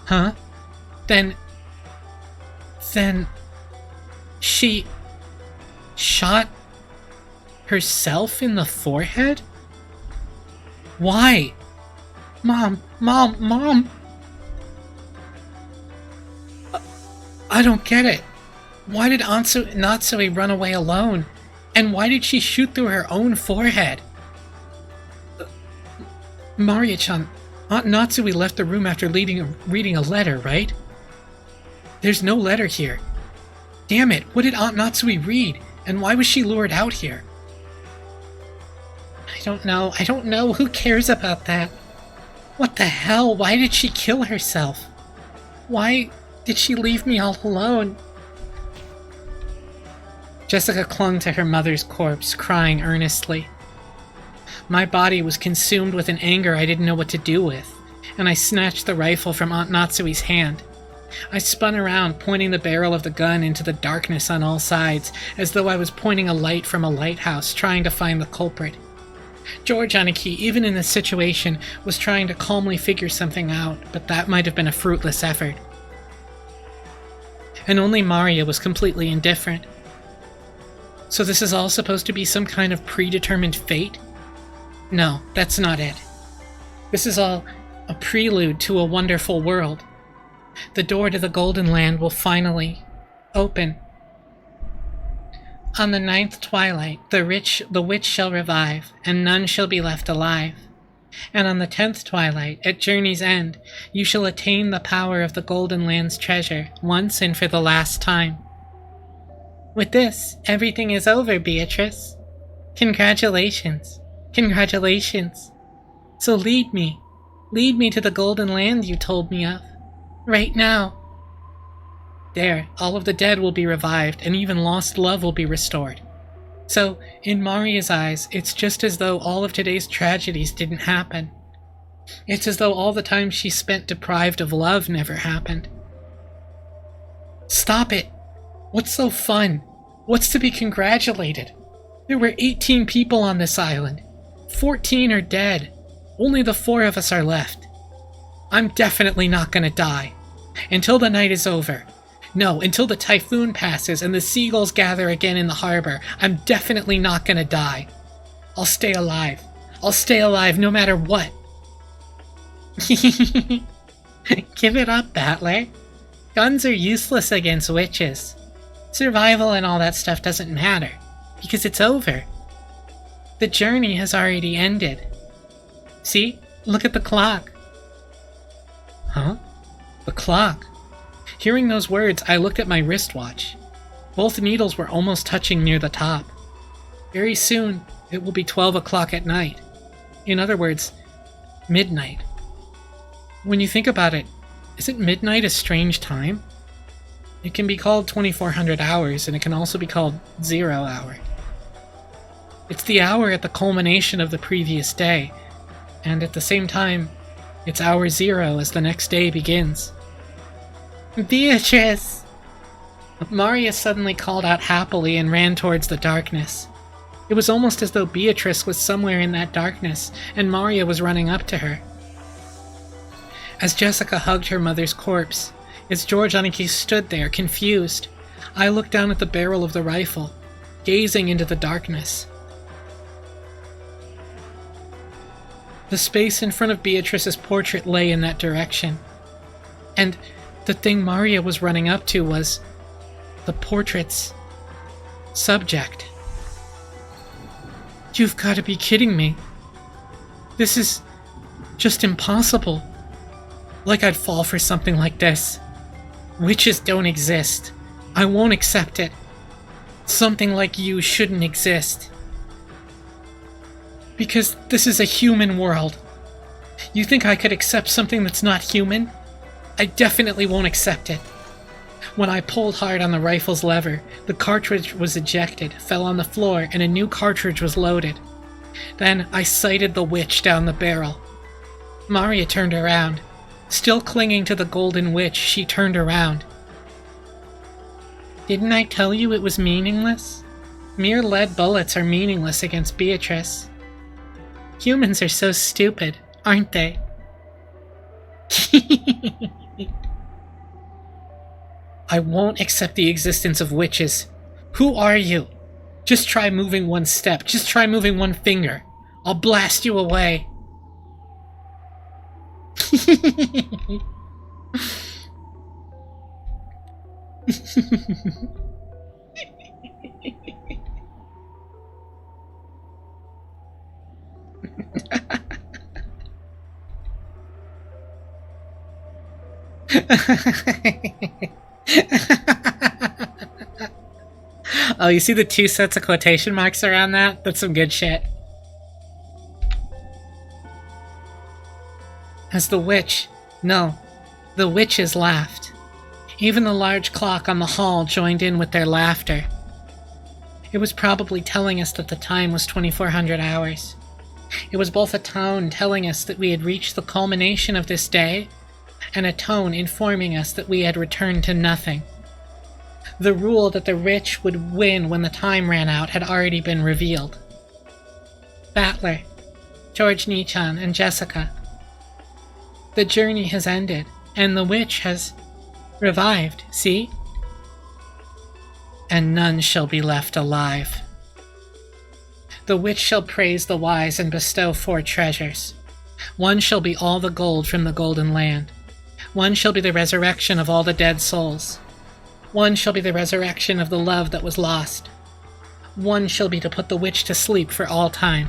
S1: Huh? Then she shot herself in the forehead? Why? Mom! I don't get it. Why did Aunt Natsui run away alone? And why did she shoot through her own forehead? Maria-chan, Aunt Natsui left the room after reading a letter, right? There's no letter here. Damn it, what did Aunt Natsui read? And why was she lured out here? I don't know. Who cares about that? What the hell? Why did she kill herself? Why did she leave me all alone? Jessica clung to her mother's corpse, crying earnestly. My body was consumed with an anger I didn't know what to do with, and I snatched the rifle from Aunt Natsui's hand. I spun around, pointing the barrel of the gun into the darkness on all sides, as though I was pointing a light from a lighthouse, trying to find the culprit. George Aniki, even in this situation, was trying to calmly figure something out, but that might have been a fruitless effort. And only Maria was completely indifferent. So this is all supposed to be some kind of predetermined fate? No, that's not it. This is all a prelude to a wonderful world. The door to the Golden Land will finally open. On the 9th twilight, the witch shall revive, and none shall be left alive. And on the 10th twilight, at journey's end, you shall attain the power of the Golden Land's treasure, once and for the last time. With this, everything is over, Beatrice. Congratulations. Congratulations. So lead me to the Golden Land you told me of. Right now. There, all of the dead will be revived, and even lost love will be restored. So, in Maria's eyes, it's just as though all of today's tragedies didn't happen. It's as though all the time she spent deprived of love never happened. Stop it! What's so fun? What's to be congratulated? There were 18 people on this island. 14 are dead. Only the 4 of us are left. I'm definitely not gonna die. Until the night is over. No, until the typhoon passes and the seagulls gather again in the harbor, I'm definitely not gonna die. I'll stay alive. I'll stay alive no matter what. Give it up, Battler. Guns are useless against witches. Survival and all that stuff doesn't matter, because it's over. The journey has already ended. See? Look at the clock. Huh? The clock. Hearing those words, I looked at my wristwatch. Both needles were almost touching near the top. Very soon, it will be 12 o'clock at night. In other words, midnight. When you think about it, isn't midnight a strange time? It can be called 2400 hours, and it can also be called 0 hour. It's the hour at the culmination of the previous day, and at the same time, it's hour 0 as the next day begins. Beatrice! Maria suddenly called out happily and ran towards the darkness. It was almost as though Beatrice was somewhere in that darkness, and Maria was running up to her. As Jessica hugged her mother's corpse, as George Aniki stood there, confused, I looked down at the barrel of the rifle, gazing into the darkness. The space in front of Beatrice's portrait lay in that direction, and the thing Maria was running up to was the portrait's subject. You've got to be kidding me. This is just impossible. Like I'd fall for something like this. Witches don't exist. I won't accept it. Something like you shouldn't exist. Because this is a human world. You think I could accept something that's not human? I definitely won't accept it. When I pulled hard on the rifle's lever, the cartridge was ejected, fell on the floor, and a new cartridge was loaded. Then I sighted the witch down the barrel. Maria turned around. Still clinging to the golden witch, she turned around. Didn't I tell you it was meaningless? Mere lead bullets are meaningless against Beatrice. Humans are so stupid, aren't they? I won't accept the existence of witches. Who are you? Just try moving one step. Just try moving one finger. I'll blast you away. Oh, you see the 2 sets of quotation marks around that? That's some good shit. as the witches laughed. Even the large clock on the hall joined in with their laughter. It was probably telling us that the time was 2400 hours. It was both a tone telling us that we had reached the culmination of this day, and a tone informing us that we had returned to nothing. The rule that the rich would win when the time ran out had already been revealed. Battler, George Nichan, and Jessica. The journey has ended, and the witch has revived, see? And none shall be left alive. The witch shall praise the wise and bestow 4 treasures. One shall be all the gold from the golden land. One shall be the resurrection of all the dead souls. One shall be the resurrection of the love that was lost. One shall be to put the witch to sleep for all time.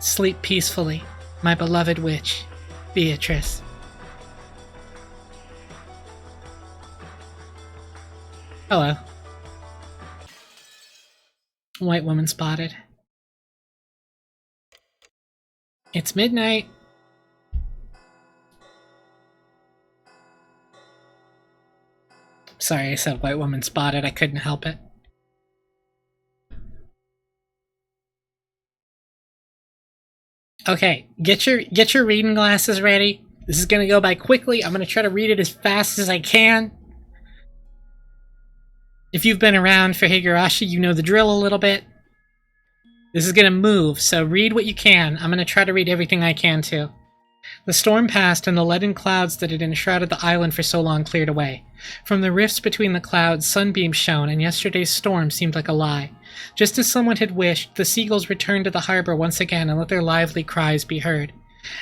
S1: Sleep peacefully, my beloved witch, Beatrice. Hello. White woman spotted. It's midnight. Sorry, I said white woman spotted. I couldn't help it. Okay, get your reading glasses ready. This is gonna go by quickly. I'm gonna try to read it as fast as I can. If you've been around for Higurashi, you know the drill a little bit. This is gonna move, so read what you can. I'm gonna try to read everything I can too. The storm passed, and the leaden clouds that had enshrouded the island for so long cleared away. From the rifts between the clouds, sunbeams shone, and yesterday's storm seemed like a lie. Just as someone had wished, the seagulls returned to the harbor once again and let their lively cries be heard.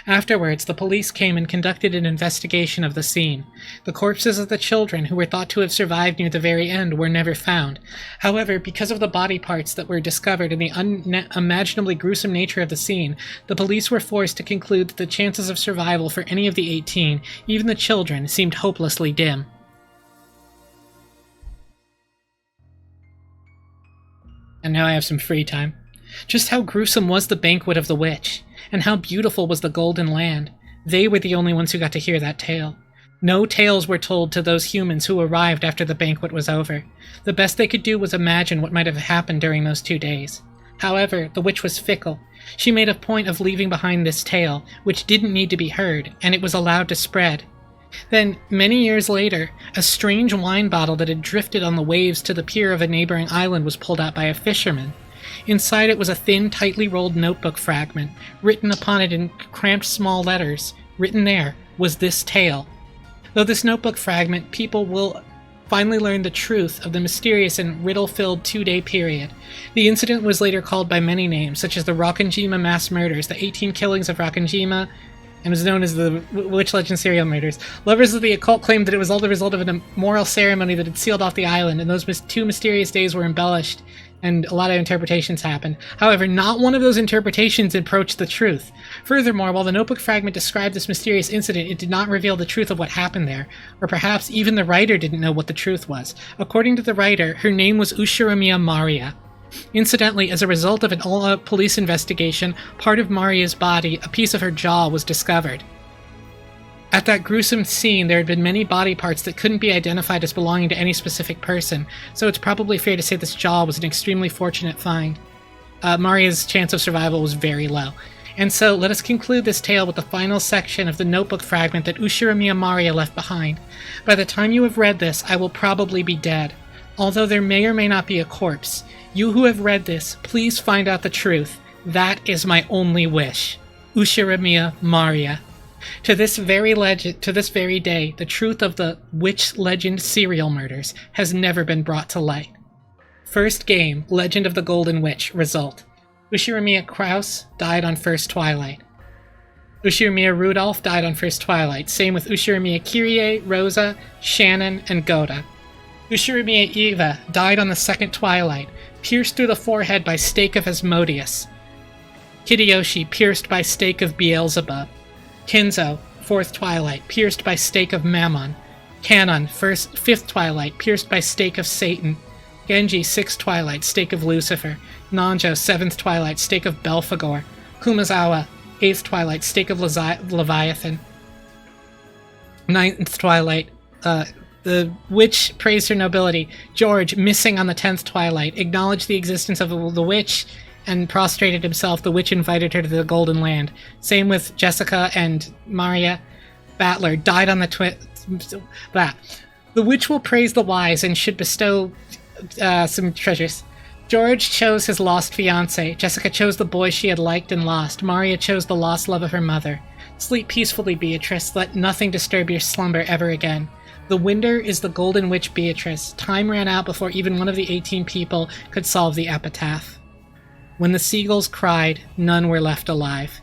S1: Afterwards, the police came and conducted an investigation of the scene. The corpses of the children, who were thought to have survived near the very end, were never found. However, because of the body parts that were discovered and the unimaginably gruesome nature of the scene, the police were forced to conclude that the chances of survival for any of the 18, even the children, seemed hopelessly dim. And now I have some free time. Just how gruesome was the banquet of the witch? And how beautiful was the golden land? They were the only ones who got to hear that tale. No tales were told to those humans who arrived after the banquet was over. The best they could do was imagine what might have happened during those 2 days. However, the witch was fickle. She made a point of leaving behind this tale, which didn't need to be heard, and it was allowed to spread. Then, many years later, a strange wine bottle that had drifted on the waves to the pier of a neighboring island was pulled out by a fisherman. Inside it was a thin, tightly rolled notebook fragment. Written upon it in cramped small letters, written there, was this tale. Though this notebook fragment, people will finally learn the truth of the mysterious and riddle-filled 2-day period. The incident was later called by many names, such as the Rokkenjima mass murders, the 18 killings of Rokkenjima, and was known as the Witch Legend serial murders. Lovers of the occult claimed that it was all the result of an immoral ceremony that had sealed off the island, and those 2 mysterious days were embellished, and a lot of interpretations happened. However, not one of those interpretations approached the truth. Furthermore, while the notebook fragment described this mysterious incident, it did not reveal the truth of what happened there, or perhaps even the writer didn't know what the truth was. According to the writer, her name was Ushiramiya Maria. Incidentally, as a result of an all-out police investigation, part of Maria's body, a piece of her jaw, was discovered. At that gruesome scene, there had been many body parts that couldn't be identified as belonging to any specific person, so it's probably fair to say this jaw was an extremely fortunate find. Maria's chance of survival was very low. And so, let us conclude this tale with the final section of the notebook fragment that Ushiramiya Maria left behind. By the time you have read this, I will probably be dead. Although there may or may not be a corpse, you who have read this, please find out the truth. That is my only wish. Ushiramiya Maria. To this very day, the truth of the Witch Legend serial murders has never been brought to light. First game, Legend of the Golden Witch, result. Ushiramiya Kraus died on first twilight. Ushiramiya Rudolph died on first twilight. Same with Ushiramiya Kyrie, Rosa, Shannon, and Goda. Ushiramiya Eva died on the second twilight, pierced through the forehead by stake of Asmodeus. Hideyoshi pierced by stake of Beelzebub. Kinzo, fourth twilight, pierced by stake of Mammon. Kanon, fifth twilight, pierced by stake of Satan. Genji, sixth twilight, stake of Lucifer. Nanjo, seventh twilight, stake of Belphegor. Kumazawa, 8th Twilight, Stake of Leviathan. 9th Twilight, the witch praised her nobility. George, missing on the 10th Twilight, acknowledged the existence of the witch and prostrated himself. The witch invited her to the Golden Land. Same with Jessica and Maria Battler, died on the The witch will praise the wise and should bestow some treasures. George chose his lost fiancé. Jessica chose the boy she had liked and lost. Maria chose the lost love of her mother. Sleep peacefully, Beatrice. Let nothing disturb your slumber ever again. The winder is the golden witch Beatrice. Time ran out before even one of the 18 people could solve the epitaph. When the seagulls cried, none were left alive.